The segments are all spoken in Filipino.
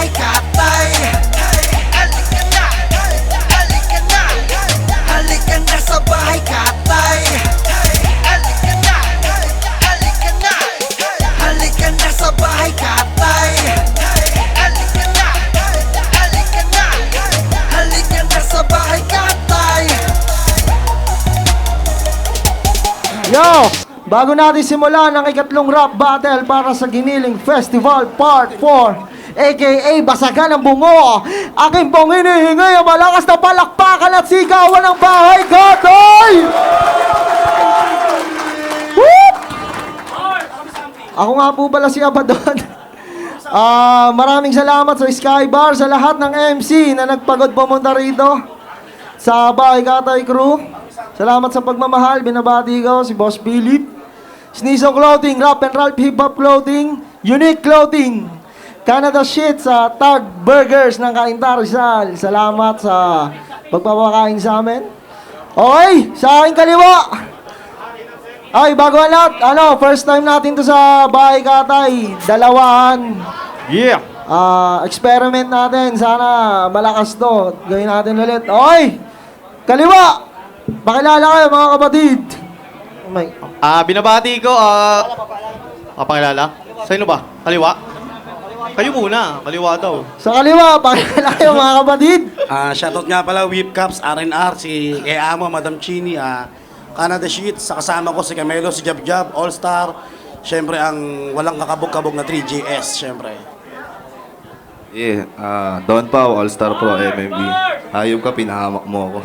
bahay katay. Halika na, halika na, halika na sa bahay katay. Halika na, halika na, halika na sa bahay katay. Halika na, halika na, halika na sa bahay katay. Yo! Bago natin simulan ang ikatlong rap battle para sa Giniling Festival Part 4, a.k.a. Basagan ng Bungo, aking pong hinihingi ang malakas na palakpakan at sigawan ng bahay katay! Whoop! Ako nga po pala si Abaddon. Maraming salamat sa Skybar, sa lahat ng MC na nagpagod pumunta rito sa Bahay Katay Crew. Salamat sa pagmamahal. Binabati ko si Boss Philip, Sneezo Clothing, Rap and Ralph Hip Hop Clothing, Unique Clothing, Canada Shit sa Tag Burgers ng Cainta Rizal. Salamat sa pagpapakain sa amin. Okay, sa aking kaliwa. Ay, bago ang lahat, first time natin to sa Bahay Katay. Dalawahan. Yeah! Experiment natin. Sana malakas to. Gawin natin ulit. Okay, kaliwa. Pakilala kayo mga kapatid. Oh my. Binabati ko, pakilala? Sino ba? Kaliwa? Kayo muna, kaliwa daw. Sa kaliwa, pakilala kayo mga kapatid. Shoutout nga pala, Whip Cups, R&R, si Amo, Madam Chini, Canada Sheets, sa kasama ko si Camelo, si Jab Jab, All Star, syempre ang walang kakabog-kabog na 3JS, syempre. Yeah, Don Pao, All-Star Pro, MMB. Hayop ka, pinahamak mo ako.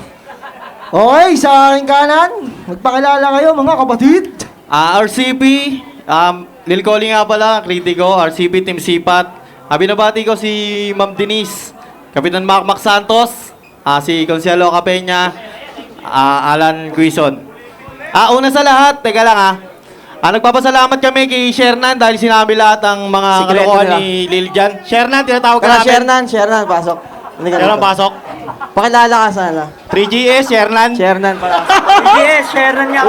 Okay, sa aking kanan, magpakilala kayo mga kapatid. RCP, Lil Collie nga pala, kritiko, RCP Team Sipat. Binabati ko si Ma'am Denise, Kapitan Mac Santos, si Consielo Capenya, Alan Quizon. Una sa lahat, teka lang nagpapasalamat kami kay Shernan dahil sinabi lahat ang mga kalokohan ni Lil Jan. Shernan, tinatawag ka namin. Shernan, pasok. Shernan, pasok. Pakilala ka sana. 3GS, Shernan. Shernan pala. 3GS, Shernan nga.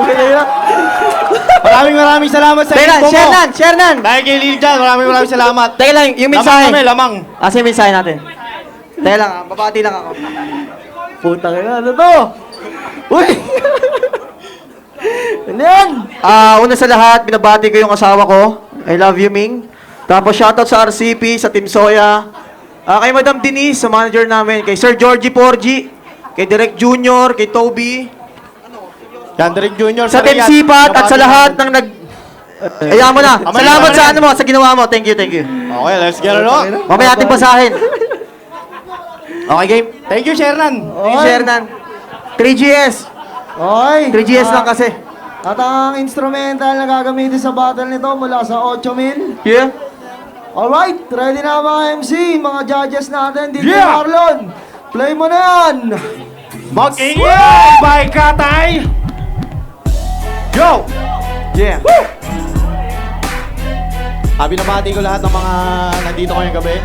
Maraming salamat sa info mo. Shernan! Dahil kay Lil Jan, maraming salamat. Teka lang, yung mensahe. Lamang. Yung mensahe natin. Teka lang, babati lang ako. Putang ina, ano to? Uy! Ano yan? Una sa lahat, binabati ko yung asawa ko. I love you, Ming. Tapos shoutout sa RCP, sa Team Soya. Kay Madam Denise, sa manager namin. Kay Sir Georgie Porgi. Kay Direk Junior, kay Toby. Yan, Derek Jr. Sa Team Sipat at sa lahat ng Ayaw mo na. Salamat sa mo, sa ginawa mo. Thank you. Okay, let's get it on. Mamaya natin basahin. Okay, game. Thank you, Shernan. Thank you, Shernan. 3GS. Okay. 3GS lang kasi. At ang instrumental na gagamitin sa battle nito mula sa 8,000. Yeah. Alright, ready na mga MC, mga judges natin. DJ Marlon, play mo na yan. Mag-ingay, Bahay Katay. Go! Yeah. Binabati ko lahat ng mga nandito ngayong gabi.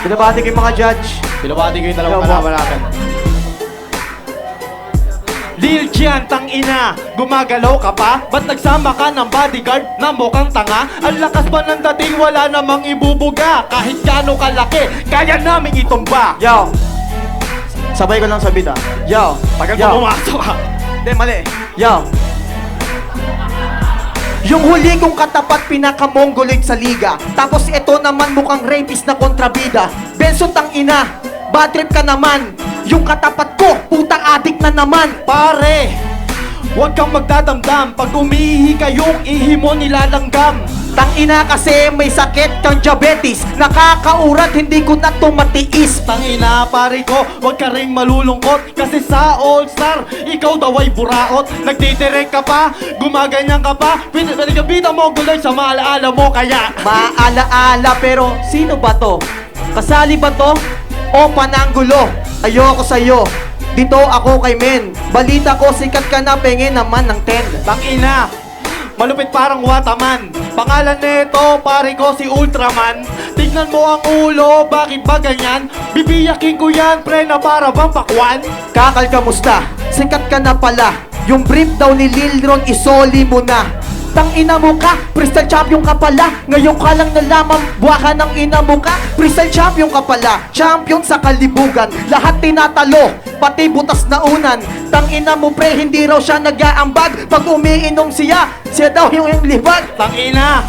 Binabati ko yung mga judge. Binabati ko yung dalawang kalaban natin. Lil Jan, tangina, gumagalaw ka pa? Ba't nagsama ka ng bodyguard na mukhang tanga? Ang lakas ba ng dating, wala namang ibubuga. Kahit gaano kalaki, kaya namin itumba. Yo. Sabay ko lang sa beat Yo. Tagal mo pumasok Hindi, mali. Yo. Yung huli kong katapat pinakamongoloid sa liga. Tapos ito naman mukhang rapist na kontrabida. Benson tangina, bad trip ka naman. Yung katapat ko, putang adik na naman. Pare, huwag kang magdadamdam. Pag umihi kayong ihi mo nilalanggam. Tangina kasi may sakit kang diabetes. Nakakaurat, hindi ko na tumatiis. Tangina pare ko, huwag ka ring malulungkot. Kasi sa All Star, ikaw daw ay buraot. Nagtitirek ka pa, gumaganyan ka pa. Pinagabita mo guloy sa maalaala mo kaya. Maalaala pero sino ba to? Kasali ba to? O pananggulo? Ayoko sa'yo. Dito ako kay Men. Balita ko sikat ka na, pengin naman ng 10. Tangina, malupit parang Wataman. Pangalan nito, pare ko si Ultraman. Tignan mo ang ulo, bakit ba ganyan? Bibiyakin ko yan, pre, na para bang pakwan. Kakal, kamusta? Sikat ka na pala. Yung brief daw ni Lil Ron, isoli mo na. Tang ina mo ka, Crystal Champion ka pala. Ngayon ka lang nalaman, buwa ka ng ina mo ka. Crystal Champion ka pala, champion sa kalibugan. Lahat tinatalo, pati butas na unan. Tang ina mo pre, hindi raw siya nag-aambag. Pag umiinom siya daw yung libag. Tangina!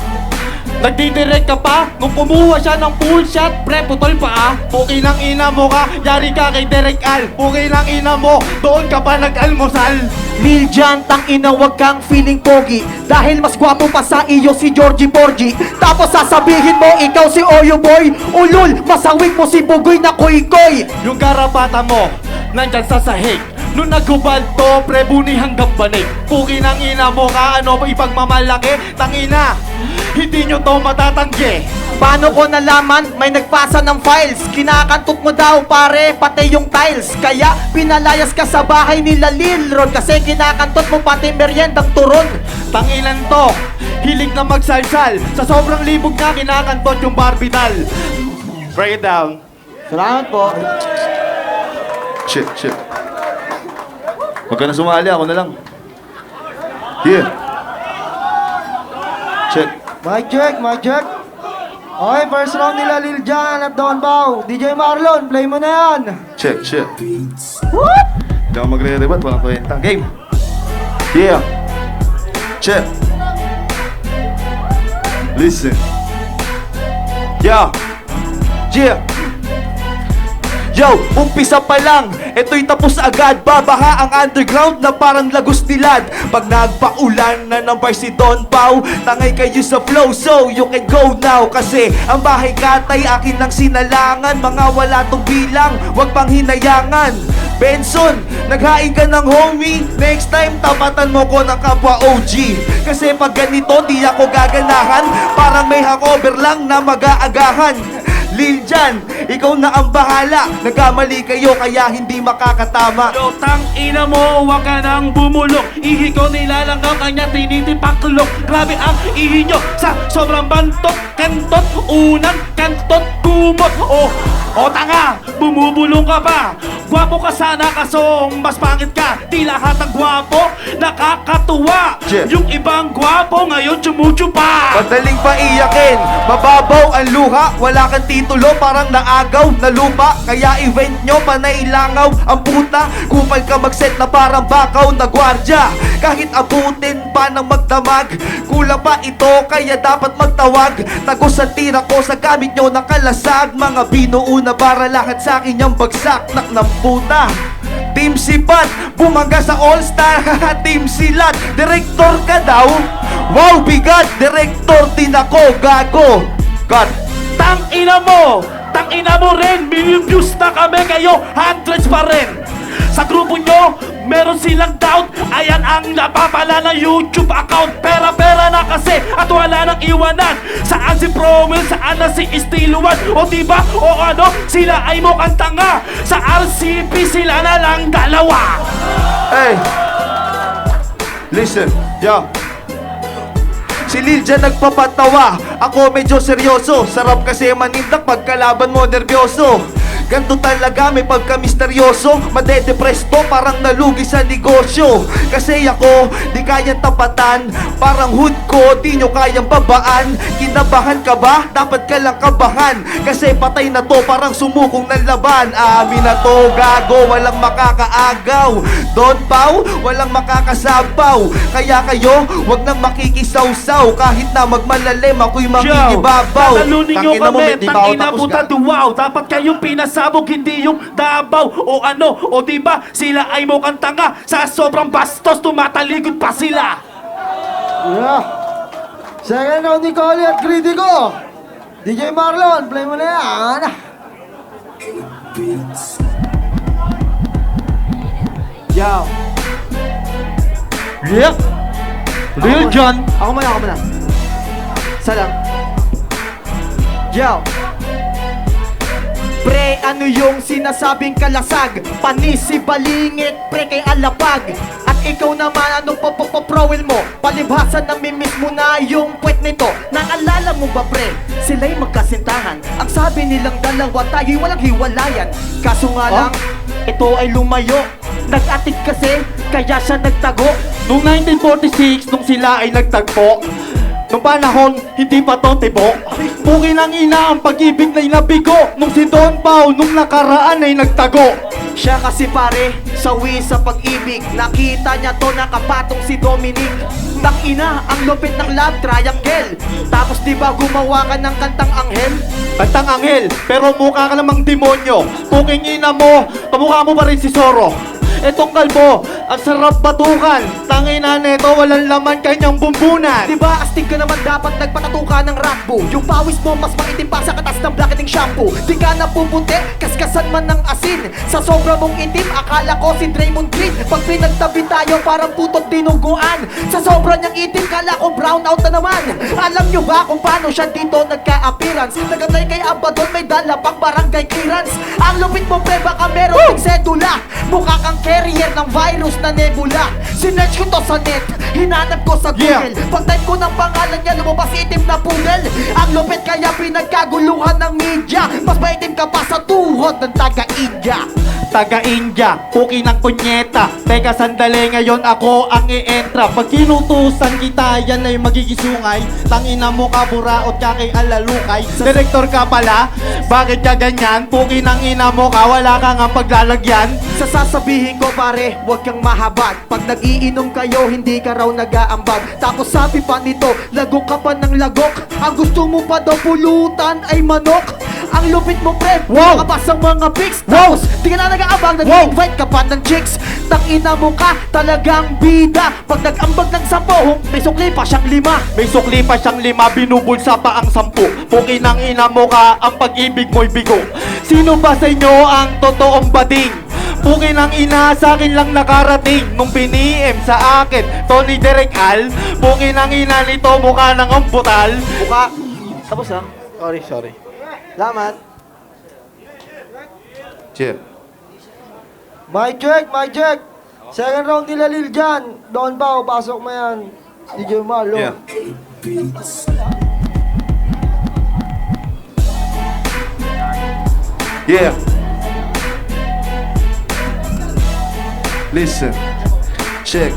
Nagdidirect ka pa? Nung kumuha siya ng full shot, pre, putol pa ah. Puki ng ina mo ka, yari ka kay Derek Al. Puki ng ina mo, doon ka pa nag-almusal. Lil Jon, tang ina wag kang feeling pogi. Dahil mas gwapo pa sa iyo si Georgie Porgy. Tapos sasabihin mo ikaw si Oyo Boy. Ulul, masawig mo si Bugoy na koy-koy. Yung garapata mo, nandyan sa sahig. Nung naghubad to, pre, buni hanggang banig. Puki ng ina mo ka, ano ba ipagmamalaki? Tangina, hindi nyo to matatanggi. Paano ko nalaman? May nagpasa ng files. Kinakantot mo daw pare, pati yung tiles. Kaya pinalayas ka sa bahay nila Lil Ron. Kasi kinakantot mo pati meriendang turon. Tanginan to, hilig na magsalsal. Sa sobrang libog na kinakantot yung barbital. Break it down. Salamat po. Shit. Huwag ka na sumali, ako na lang. Here. Check. Mic check. Okay, first round nila Lil Jon at Don Pao. DJ Marlon, play mo na yan. Check. Hindi ako magre-rebat, walang kwenta. Game. Yeah. Check. Listen. Yeah. Yo, umpisa pa lang, ito'y tapos agad. Babaha ang underground na parang lagos nilad. Pag nagpaulan na ng bar si Don Pao, tangay kayo sa flow, so you can go now. Kasi ang bahay katay akin ng sinalangan. Mga wala tong bilang, wag pang hinayangan. Benson, naghain ka ng homie. Next time, tapatan mo ko ng kapwa OG. Kasi pag ganito, di ako gaganahan. Parang may hangover lang na mag-aagahan. Lil Jon, ikaw na ang bahala. Nagkamali kayo kaya hindi makakatama. Yo, tang ina mo, wag ka nang bumulok. Ihi ko nilalangaw, kanya tinitipaklok. Grabe ang ihi nyo sa sobrang bantot. Kantot, unang kantot, kumot. Oh, tanga, bumubulong ka pa. Gwapo ka sana kasong mas pangit ka. Di lahat ng gwapo, nakakatuwa. Yeah. Yung ibang gwapo ngayon chumuchupa. Madaling paiyakin, mababaw ang luha. Wala kang titulo, parang naagaw na lupa. Kaya event nyo, panailangaw ang puta. Kupal ka mag-set na parang bakaw na gwardya. Kahit abutin pa ng magdamag, kulang pa ito, kaya dapat magtawag. Tagos ang tira ko sa gamit nyo na kalasag. Mga binuo na para lahat sa akin yung bagsak. Nak ng puta. Team Sipat, bumangga sa All-Star. Team Silat, director ka daw. Wow, bigat, director din ako, gago. God. Tang ina mo rin. Million views na kami, kayo hundreds pa rin. Sa grupo nyo, meron silang doubt. Ayan ang napapala ng YouTube account. Pera na kasi at wala nang iwanan. Saan si Promel, saan na si Estiluan? O diba, o ano, sila ay mukhang tanga. Sa RCP sila na lang dalawa. Hey, listen, yo. Si Lil Jon nagpapatawa, ako medyo seryoso. Sarap kasi manindak pagkalaban mo nervyoso. Ganto talaga, may pagka-misteryoso. Madedepress to, parang nalugi sa negosyo. Kasi ako, di kayang tapatan. Parang hood ko, di nyo kayang babaan. Kinabahan ka ba? Dapat ka lang kabahan. Kasi patay na to, parang sumukong ng laban. Amin na to, gago, walang makakaagaw. Don Pao, walang makakasabaw. Kaya kayo, wag nang makikisawsaw. Kahit na magmalalim, ako'y mangingibabaw. Tatalunin nyo Tangina mo, kami, di ba ako tangina tapos puta ka? duwaw. Dapat kayong pinasabog, hindi yung Davao. O ano, o diba, sila ay mukhang tanga. Sa sobrang bastos, tumatalikod pa sila. Yeah. Second round ni Collie at Critico. DJ Marlon, play mo na yan. Yo. Yeah. Lil Jon. Ako muna. Salam. Yo. Pre, ano yung sinasabing kalasag? Panis si balingit, pre kay alapag. At ikaw naman, anong pro-will mo? Palibhasan na mimis mo na yung puwet nito. Naalala mo ba pre, sila'y magkasintahan. Ang sabi nilang dalawa, tayo'y walang hiwalayan. Kaso nga lang, ito ay lumayo. Nag-atik kasi, kaya siya nagtago. Noong 1946, nung sila ay nagtagpo, nung panahon, hindi pa to tibo. Pukin ang ina ang pag-ibig na inabigo. Nung si Don Pao, nung nakaraan ay nagtago. Siya kasi pare, sawi sa pag-ibig. Nakita niya to nakapatong si Dominic. Tangina, ang lupit ng love triangle. Tapos di ba gumawa ka ng kantang anghel? Kantang anghel, pero mukha ka namang demonyo. Puking ina mo, kamukha mo pa rin si Zorro. Etong kalbo, ang sarap batukan. Tangina neto, walang laman kanyang bumbunan. Diba astig ka naman dapat nagpatato ka ng rakbo. Yung pawis mo mas maitim pa sa katas ng blacketing shampoo. Di ka napuputi, kaskasan man ng asin. Sa sobra mong itim, akala ko si Draymond Green. Pag pinagtabi tayo parang putot dinuguan. Sa sobra niyang itim, kala ko brown out na naman. Alam nyo ba kung paano siya dito nagka-appearance? Nagatay kay Abaddon, may dala pang barangay clearance. Ang lupit mo pre, baka meron ding sedula. Mukha kang carrier ng virus na nebula. Sinerch ko to sa net, hinanap ko sa Google. Pag-type ko ng pangalan niya, lumabas itim na poodle. Ang lupit kaya pinagkaguluhan ng media. Mas maitim ka pa sa tuhod ng taga-India. Taga-India, puki ng kunyeta. Teka sandali, ngayon ako ang i-entra. Pag kinutusan kita, yan ay magigisungay. Tangina mo ka, buraot ka kay alalukay. Direktor ka pala, bakit ka ganyan? Puki ng ina mo ka, wala ka nga paglalagyan. Sa sasabihin ko pare, huwag kang mahabag. Pag nagiinom kayo, hindi ka raw nag-aambag. Tapos sabi pa nito, lagok ka pa ng lagok. Ang gusto mo pa daw pulutan ay manok. Ang lupit mo pre, Wow! nakabas ang mga pics. Wow! Tapos di ka na nag-aabang, Wow! nag-invite ka pa ng chicks. Tangina mo ka, talagang bida. Pag nag-ambag ng 10, may sukli pa siyang 5. May sukli pa siyang 5, binubulsa pa ang 10. Puki ng ina mo ka, ang pag-ibig mo'y bigo. Sino ba sa inyo ang totoong bading? Puki ng ina, sa akin lang nakarating. Nung piniem sa akin, Tony Derek Al. Puki ng ina nito, mukha ng amputal. Mukha. Tapos na. Sorry. Salamat. Cheer. Mic check. Second round nila Lil Jan. Don Pao, pasok mo yan. DJ Marlo. Yeah. Yeah. Listen. Check.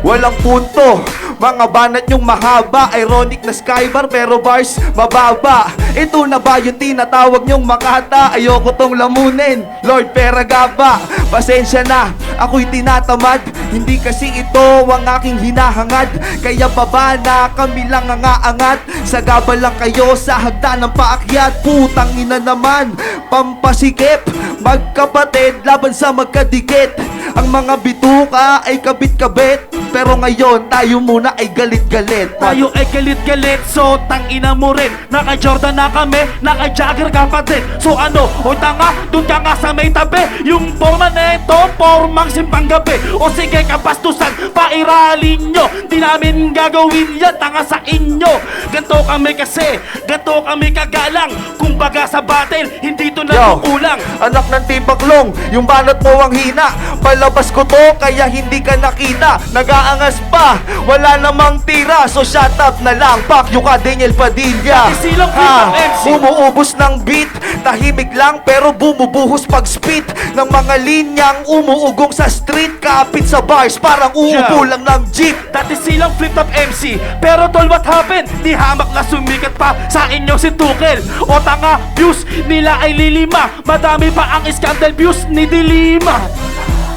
Walang punto, mga banat yung mahaba. Ironic na skybar pero bars mababa. Ito na ba yung tinatawag nyong makata? Ayoko tong lamunin, Lord Peragaba. Pasensya na, ako'y tinatamad. Hindi kasi ito ang aking hinahangad. Kaya baba na, kami lang ang aangat. Sagabal lang kayo sa hagdan ng paakyat. Putang ina naman, pampasikip. Magkapatid, laban sa magkadikit. Ang mga bituka ay kabit-kabit. Pero ngayon, tayo muna ay galit-galit. Tayo ay galit-galit, so tangina mo rin. Naka-Jordan na kami, naka-Jagger ka pa din. So ano, o tanga, dun ka nga sa may tabi. Yung forma na ito, formang simpang gabi. O sige, kapastusan, pairalin nyo. Di namin gagawin yan, tanga sa inyo. Ganto kami kasi, ganto kami kagalang. Kumbaga sa battle, hindi to nagkukulang. Anak ng tibaklong, yung banat mo ang hina. Palabas ko to, kaya hindi ka nakita. Nag-aangas pa, wala namang tira. So shut up na lang, fuck you ka Daniel Padilla. Dati silang Viva MC. Umuubos ng beat, tahimik lang pero bumubuhos pag spit ng mga linyang umuugong sa street. Kapit sa bars, parang uupo lang ng jeep. Dati silang flip-top MC, pero tol, what happened? Di hamak na sumikat pa sa inyo si Tukel. O tanga, views nila ay lilima. Madami pa ang scandal views ni Dilima.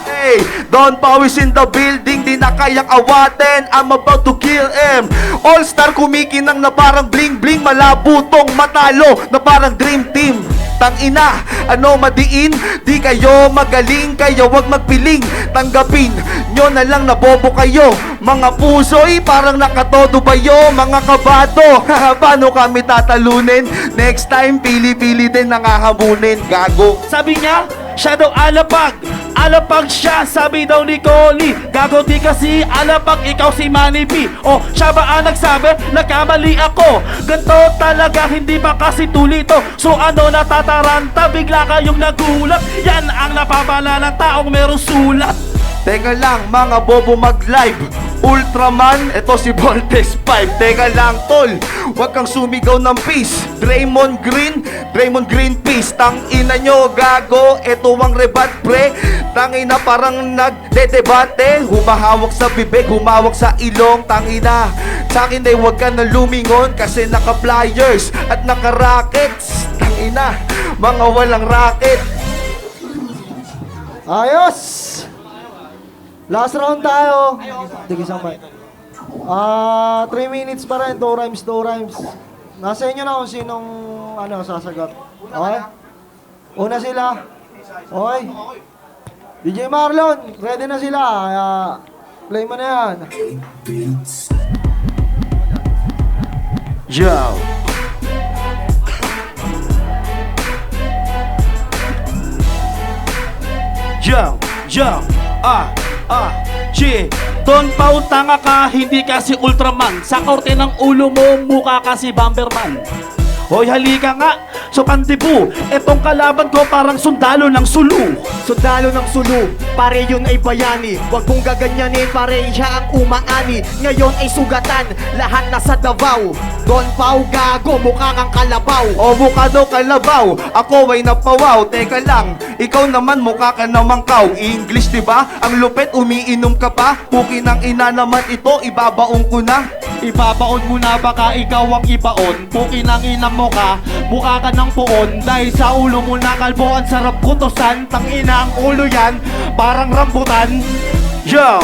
Hey, Don Pao is in the building, di na kayang awatin. I'm about to kill him. All-star kumikinang na parang bling-bling. Malabo tong matalo na parang dream team. Tangina, ano madiin? Di kayo magaling, kayo wag magpiling. Tanggapin nyo na lang na bobo kayo. Mga puso'y parang nakatodo bayo. Mga kabado, paano kami tatalunin? Next time, pili-pili din nangahamunin. Gago. Sabi niya, siya daw alapag. Alapag siya, sabi daw ni Collie. Gago di kasi alapag, ikaw si Manny B. O siya ba ang nagsabi? Nagkamali ako. Ganto talaga, hindi pa kasi tulito. So ano natataranta, bigla kayong nagulat. Yan ang napapala ng taong merong sulat. Teka lang, mga bobo mag-live. Ultraman, eto si Voltes 5. Teka lang, tol, wag kang sumigaw ng peace. Draymond Green peace. Tang ina nyo, gago, eto ang rebat pre. Tang ina parang nagdedebate. Humahawak sa bibig, humawak sa ilong. Tang ina, sa akin ay wag ka na lumingon kasi naka-flyers at naka-rockets. Tang ina, mga walang racket. Ayos! Last round tayo. Sige, isang mic. 3 minutes pa rin. 2 rhymes. Nasa inyo na kung sinong sasagot. Okay? Una sila. Okay? DJ Marlon, ready na sila. Play mo na yan. Yo. Don Pao, tanga ka, hindi kasi Ultraman. Sa korte ng ulo mo, mukha kasi Bomberman. Hoy, halika nga, so pandibu. Etong kalaban ko parang sundalo ng sulu. Sundalo ng sulu, pare yun ay bayani. Huwag mong gaganyanin, pare siya ang umaani. Ngayon ay sugatan, lahat nasa Davao. Don Pao, gago, mukha kang kalabaw. O mukha daw kalabaw, ako ay napawaw. Teka lang, ikaw naman mukha ka namang kaw. English diba? Ang lupet, umiinom ka pa. Puki ng ina naman ito, ibabaong ko na. Ibabaon mo na baka ikaw ang ibaon. Puki ng ina mo ka, mukha ka ng puon. Dahil sa ulo mo na kalbo, ang sarap kutosan. Tangina ang ulo yan, parang rambutan. Yo,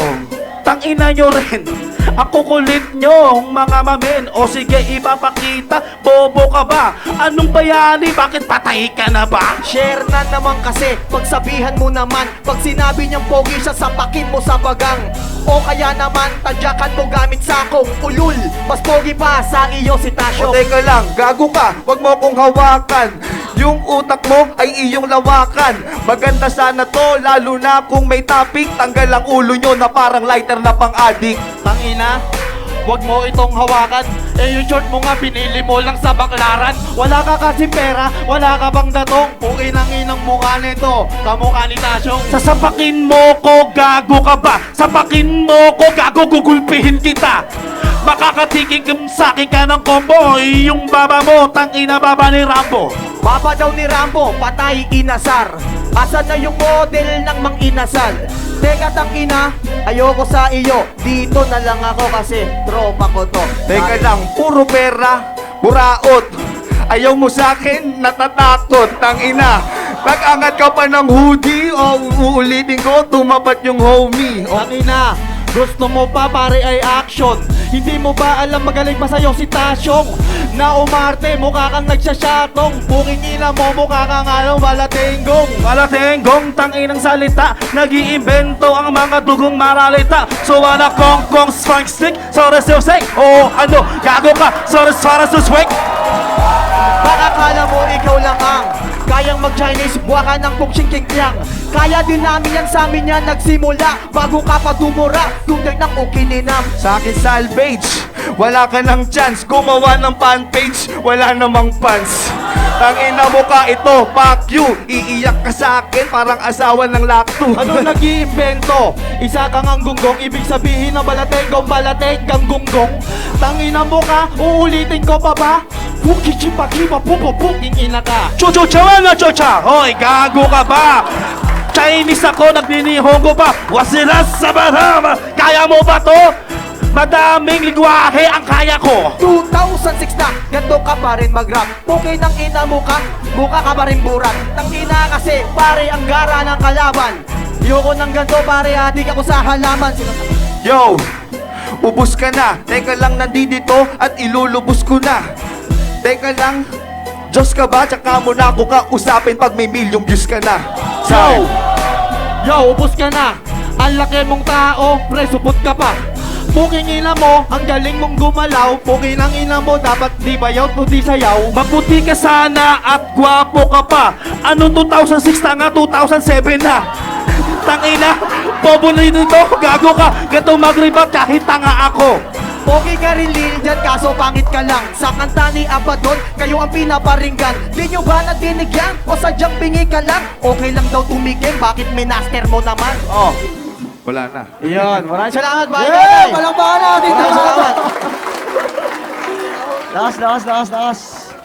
tangina nyo rin. Ako kulit nyo, mga mamen. O sige, ipapakita, bobo ka ba? Anong bayani? Bakit patay ka na ba? Share na naman kasi, pagsabihan mo naman. Pag sinabi niyang pogi siya, sapakin mo sa bagang. O kaya naman, tadyakan mo gamit sakong ulul. Mas pogi pa sa iyo si Tasyo. O teka lang, gago ka, wag mo akong hawakan. Yung utak mo ay iyong lawakan. Maganda sana to, lalo na kung may topic. Tanggal ang ulo nyo na parang lighter na pang-addict. Tangina, wag mo itong hawakan. Eh yung short mo nga pinili mo lang sa baklaran. Wala ka kasi pera, wala ka bang datong. Puki ng inang mukha nito, kamukha ni Tasyong. Sasapakin mo ko, gago ka ba? Sapakin mo ko, gago, gugulpihin kita. Makakatikim sa akin ka ng combo. Yung baba mo, tangina baba ni Rambo. Baba daw ni Rambo, patay inasar. Asan na yung model ng mang inasal? Teka tangina, ayoko sa iyo. Dito na lang ako kasi tropa ko to. Teka lang, puro pera, buraot. Ayaw mo sa akin, natatakot, tangina. Nag-angat ka pa ng hoodie, o uulitin ko, tumapat yung homie. O, Tangina, gusto mo pa pare ay action. Hindi mo ba alam magaling pa sa'yo si Tasyong? Na umarte, mukha kang nagsasyatong. Puking ina mo, mukha kang balatenggong. Malatenggong tanginang salita, nag-iimbento ang mga dugong maralita. So wala kong spank stick, sorry susek. O ano, gago ka, sorry suswek. Baka kala mo ikaw lang ang kayang mag-Chinese, buwa ka ng puksing kingklang. Kaya din namin yan, sa amin yan nagsimula. Bago ka pa dumura, tunay ng ukininam. sa akin salvage, wala ka ng chance. Gumawa ng fan page, wala namang fans. Tangina mo ka ito, fuck you. Iiyak ka sa akin, parang asawa ng lakto. Ano nag-iimbento? Isa kang ang gunggong, ibig sabihin na balatenggong, balatenggang gunggong. Tangina mo ka, uulitin ko pa ba? Pukichipakipa, pupupuking ina ka. Chuchuchawa na chucha, hoy gago ka ba? Chinese ako, nagninihongo pa. Wasilas sa barama, kaya mo ba to? Madaming lingwahe ang kaya ko. 2006 na, ganito ka pa rin mag-rap. Okay ng ina mo ka, mukha ka pa rin burat. Tangina kasi, pare ang gara ng kalaban. Ayoko ng ganito pare, adik ako sa halaman. Yo, ubus ka na. Teka lang, nandito at ilulubos ko na. Teka lang, Diyos ka ba? Tsaka mo na ako kausapin pag may milyong views ka na. Yo, ubos ka na. Ang laki mong tao, pre, supot ka pa. Puking ina mo, ang galing mong gumalaw. Puking ang ina mo, dapat di bayaw o di sayaw. Mabuti ka sana at gwapo ka pa. Ano 2006 tanga, 2007 na. Tangina, bobo na dito, gago ka. Gato mag-rebound kahit tanga ako. Okay ka rin Lil dyan, kaso pangit ka lang. Sa kanta ni Abaddon, kayo ang pinaparinggan. Di nyo ba nadinig yan? O sadyang bingi ka lang? Okay lang daw tumigil, bakit minaster mo naman? Oh, Wala na. Iyon, maraming salamat, bye, Yeah! Palakpakan natin! Last.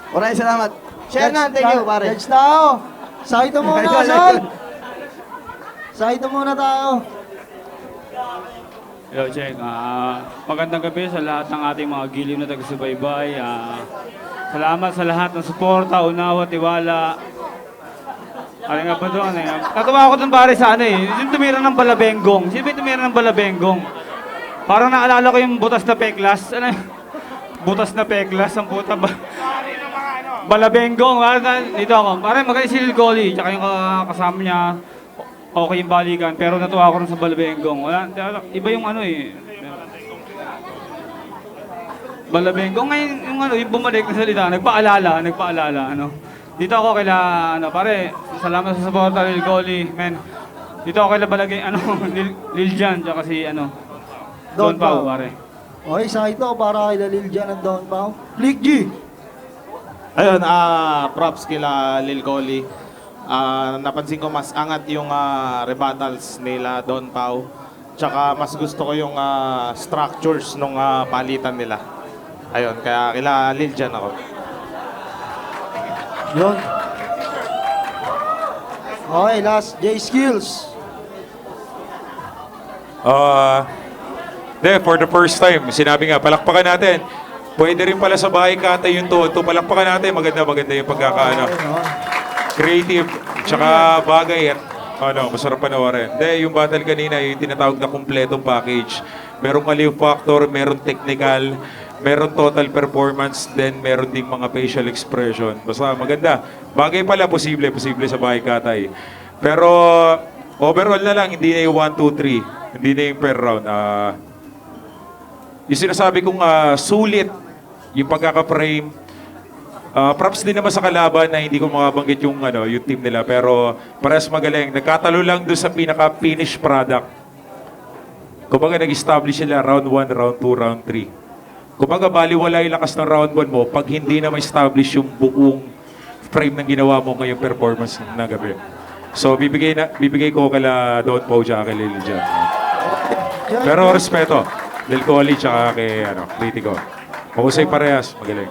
Maraming salamat. Share na, thank you, pare. Judge tao. Sakito muna, son. Sakito muna tayo. Hello, Cheng. Magandang gabi sa lahat ng ating mga giliw na taga-subaybay. Salamat sa lahat ng suporta, unawa, tiwala. Ano nga ba doon? Natuwa ako doon pare sa ano eh. Yung tumira ng balabenggong. Sino ba yung tumira ng balabenggong? Parang naalala ko yung butas na peklas. Ano yun? Butas na peklas. Ang puta ba? Balabenggong. Dito ako. Parang magaling si Lil Collie. Tsaka yung kasama niya. Okay yung balikan, pero natuwa ako rin sa Balabenggong. Wala, iba yung ano eh. Balabenggong, ngayon yung ano, yung bumalik na salita, nagpaalala, ano. Dito ako kaila, ano, pare, salamat sa suporta, Lil Collie, men. Dito ako kaila Balagay, ano, Lil Jan, tsaka si, ano, Don Pao, pare. Okay, sakito para kay Lil Jan at Don Pao. Flick G. Ayun, props kila Lil Collie. Napansin ko mas angat yung rebuttals nila Don Pao. Tsaka mas gusto ko yung structures nung palitan nila. Ayun, kaya kila Lil Jan ako. Yun. Okay, last. J-Skills. For the first time, sinabi nga, palakpakan natin. Pwede rin pala sa bahay kata yung to palakpakan natin. Maganda yung pagkakaano. Creative, tsaka bagay at masarap panoorin. Yung battle kanina, yung tinatawag na kumpletong package. Merong aliw factor, merong technical, merong total performance, then meron ding mga facial expression. Basta maganda. Bagay pala, posible sa bahay katay. Pero overall na lang, hindi na yung 1, 2, 3. Hindi na yung per round. Yung sinasabi kong sulit, yung pagkaka-frame, props din naman sa kalaban na hindi ko makabanggit yung team nila, pero parehas magaling. Nagkatalo lang doon sa pinaka-finished product. Kumbaga nag-establish sila round 1, round 2, round 3. Kumbaga baliwala yung lakas ng round 1 mo pag hindi na ma-establish yung buong frame ng ginawa mo ngayong performance na gabi. So bibigay ko kala Don Pao tsaka kay Lil Jan. Pero respeto, Lil Collie tsaka kay Critico. Mahusay parehas, magaling.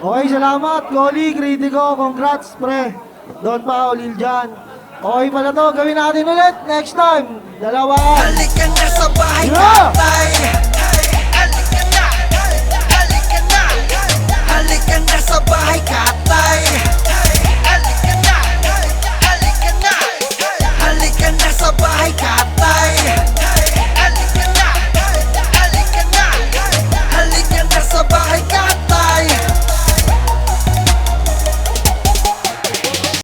Okay, salamat. Collie, Critico, congrats, pre. Don Pao, Lil Jan. Okay pala to. Gawin natin ulit next time. Dalawa. Halika na sa bahay Yeah! katay